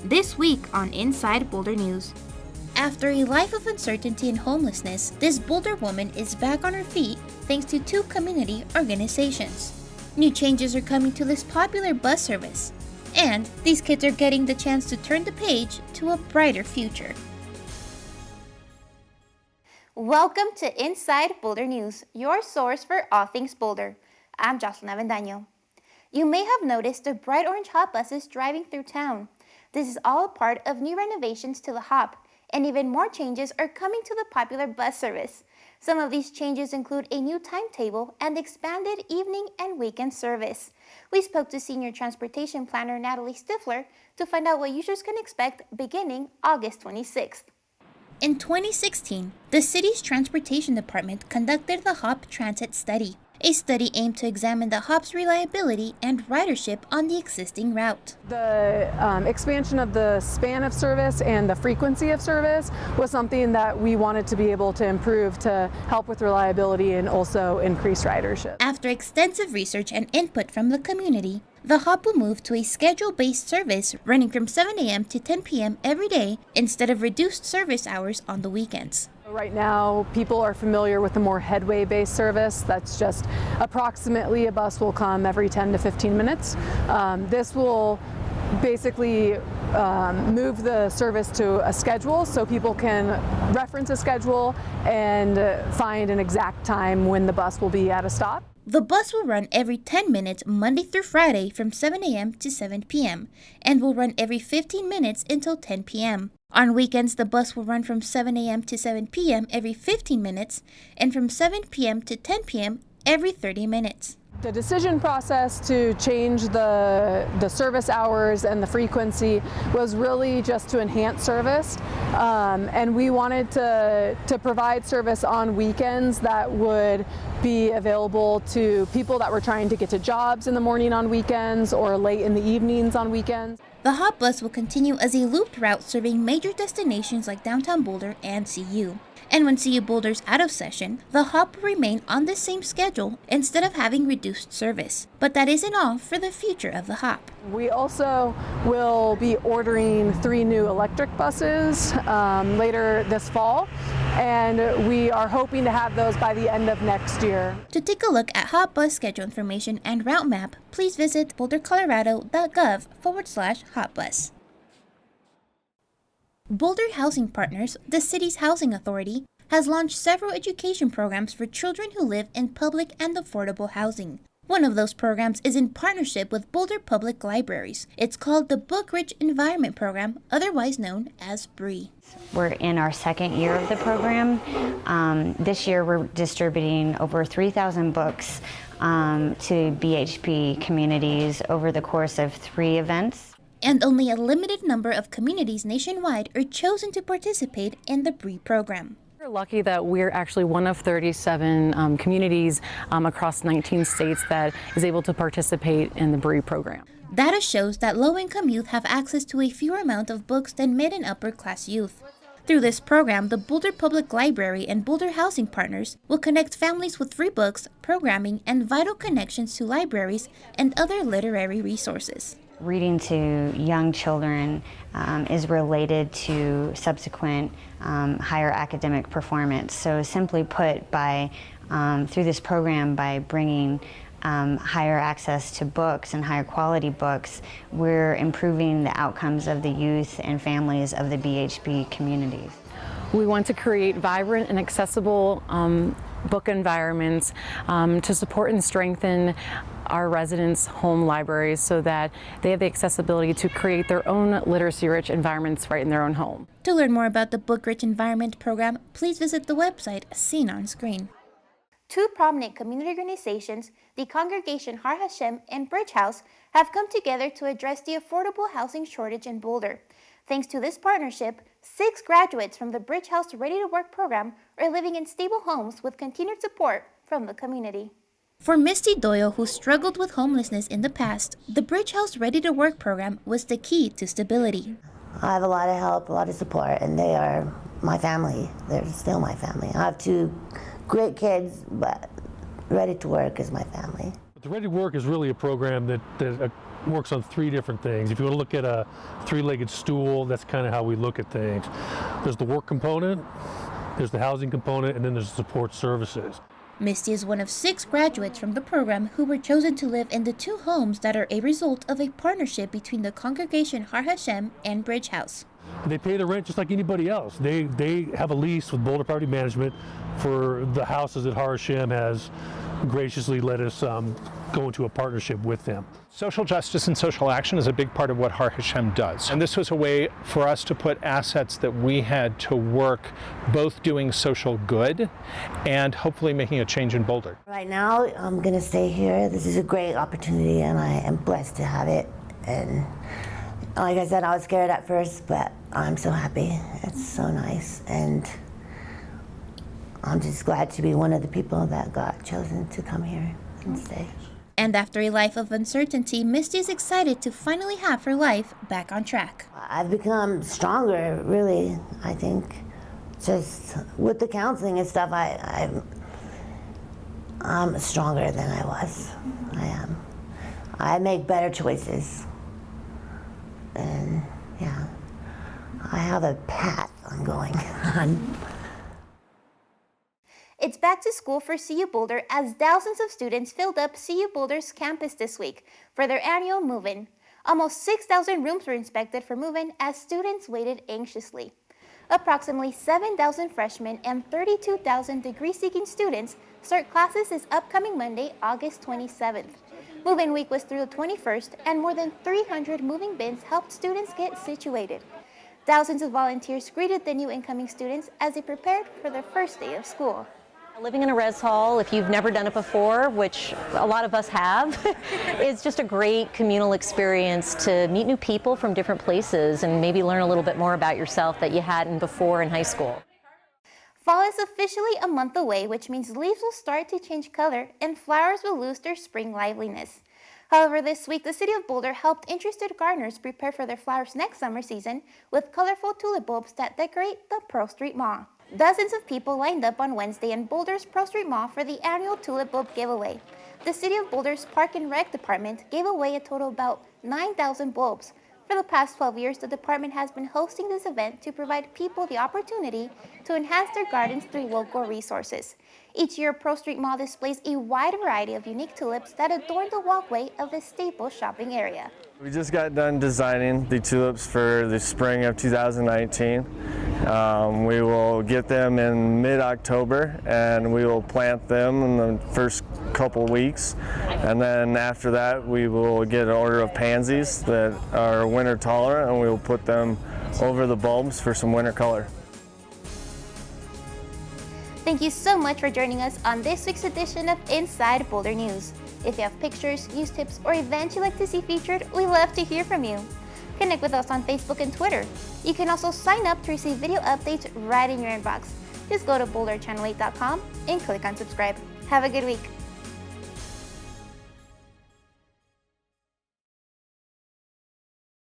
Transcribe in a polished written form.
This week on Inside Boulder News. After a life of uncertainty and homelessness, this Boulder woman is back on her feet thanks to 2 community organizations. New changes are coming to this popular bus service, and these kids are getting the chance to turn the page to a brighter future. Welcome to Inside Boulder News, your source for all things Boulder. I'm Jocelyn Avendaño. You may have noticed the bright orange hop buses driving through town. This is all part of new renovations to the hop, and even more changes are coming to the popular bus service. Some of these changes include a new timetable and expanded evening and weekend service. We spoke to Senior Transportation Planner Natalie Stifler to find out what users can expect beginning August 26th. In 2016, the city's transportation department conducted the HOP Transit Study. A study aimed to examine the HOP's reliability and ridership on the existing route. The expansion of the span of service and the frequency of service was something that we wanted to be able to improve to help with reliability and also increase ridership. After extensive research and input from the community, the HOP will move to a schedule-based service running from 7 a.m. to 10 p.m. every day instead of reduced service hours on the weekends. Right now, people are familiar with the more headway-based service. That's just approximately a bus will come every 10 to 15 minutes. This will basically move the service to a schedule so people can reference a schedule and find an exact time when the bus will be at a stop. The bus will run every 10 minutes Monday through Friday from 7 a.m. to 7 p.m. and will run every 15 minutes until 10 p.m. On weekends, the bus will run from 7 a.m. to 7 p.m. every 15 minutes and from 7 p.m. to 10 p.m. every 30 minutes. The decision process to change the service hours and the frequency was really just to enhance service. And we wanted to provide service on weekends that would be available to people that were trying to get to jobs in the morning on weekends or late in the evenings on weekends. The HOP bus will continue as a looped route serving major destinations like downtown Boulder and CU. And when CU Boulder's out of session, the HOP will remain on the same schedule instead of having reduced service. But that isn't all for the future of the HOP. We also will be ordering 3 new electric buses later this fall, and we are hoping to have those by the end of next year. To take a look at HOP bus schedule information and route map, please visit bouldercolorado.gov/HOPbus. Boulder Housing Partners, the city's housing authority, has launched several education programs for children who live in public and affordable housing. One of those programs is in partnership with Boulder Public Libraries. It's called the Book-Rich Environment Program, otherwise known as BRE. We're in our 2nd year of the program. This year we're distributing over 3,000 books to BHP communities over the course of 3 events. And only a limited number of communities nationwide are chosen to participate in the BRE program. We're lucky that we're actually one of 37 communities across 19 states that is able to participate in the BRE program. Data shows that low-income youth have access to a fewer amount of books than mid- and upper-class youth. Through this program, the Boulder Public Library and Boulder Housing Partners will connect families with free books, programming, and vital connections to libraries and other literary resources. Reading to young children is related to subsequent higher academic performance. So simply put, through this program, by bringing higher access to books and higher quality books, we're improving the outcomes of the youth and families of the BHP communities. We want to create vibrant and accessible book environments to support and strengthen our residents' home libraries so that they have the accessibility to create their own literacy-rich environments right in their own home. To learn more about the Book-Rich Environment Program, please visit the website seen on screen. 2 prominent community organizations, the congregation HaShem and Bridge House, have come together to address the affordable housing shortage in Boulder. Thanks to this partnership, 6 graduates from the Bridge House Ready to Work program are living in stable homes with continued support from the community. For Misty Doyle, who struggled with homelessness in the past, the Bridge House Ready to Work program was the key to stability. I have a lot of help, a lot of support, and they are my family. They're still my family. I have 2 great kids, but Ready to Work is my family. The Ready to Work is really a program that works on three different things. If you want to look at a three-legged stool, that's kind of how we look at things. There's the work component, there's the housing component, and then there's the support services. Misty is one of 6 graduates from the program who were chosen to live in the 2 homes that are a result of a partnership between the congregation HaShem and Bridge House. They pay the rent just like anybody else. They have a lease with Boulder Property Management for the houses that HaShem has graciously let us go into a partnership with them. Social justice and social action is a big part of what HaShem does. And this was a way for us to put assets that we had to work both doing social good and hopefully making a change in Boulder. Right now, I'm going to stay here. This is a great opportunity, and I am blessed to have it. And like I said, I was scared at first, but I'm so happy. It's so nice. And I'm just glad to be one of the people that got chosen to come here and stay. And after a life of uncertainty, Misty is excited to finally have her life back on track. I've become stronger, really, I think. Just with the counseling and stuff, I'm stronger than I was. I am. I make better choices. And yeah, I have a path I'm going on. It's back to school for CU Boulder as thousands of students filled up CU Boulder's campus this week for their annual move-in. Almost 6,000 rooms were inspected for move-in as students waited anxiously. Approximately 7,000 freshmen and 32,000 degree-seeking students start classes this upcoming Monday, August 27th. Move-in week was through the 21st, and more than 300 moving bins helped students get situated. Thousands of volunteers greeted the new incoming students as they prepared for their first day of school. Living in a res hall, if you've never done it before, which a lot of us have, is just a great communal experience to meet new people from different places and maybe learn a little bit more about yourself that you hadn't before in high school. Fall is officially a month away, which means leaves will start to change color and flowers will lose their spring liveliness. However, this week, the City of Boulder helped interested gardeners prepare for their flowers next summer season with colorful tulip bulbs that decorate the Pearl Street Mall. Dozens of people lined up on Wednesday in Boulder's Pearl Street Mall for the annual tulip bulb giveaway. The City of Boulder's Park and Rec Department gave away a total of about 9,000 bulbs. For the past 12 years, the department has been hosting this event to provide people the opportunity to enhance their gardens through local resources. Each year, Pearl Street Mall displays a wide variety of unique tulips that adorn the walkway of the staple shopping area. We just got done designing the tulips for the spring of 2019. We will get them in mid-October and we will plant them in the first couple weeks. And then after that we will get an order of pansies that are winter tolerant and we will put them over the bulbs for some winter color. Thank you so much for joining us on this week's edition of Inside Boulder News. If you have pictures, news tips, or events you'd like to see featured, we love to hear from you. Connect with us on Facebook and Twitter. You can also sign up to receive video updates right in your inbox. Just go to boulderchannel8.com and click on subscribe. Have a good week.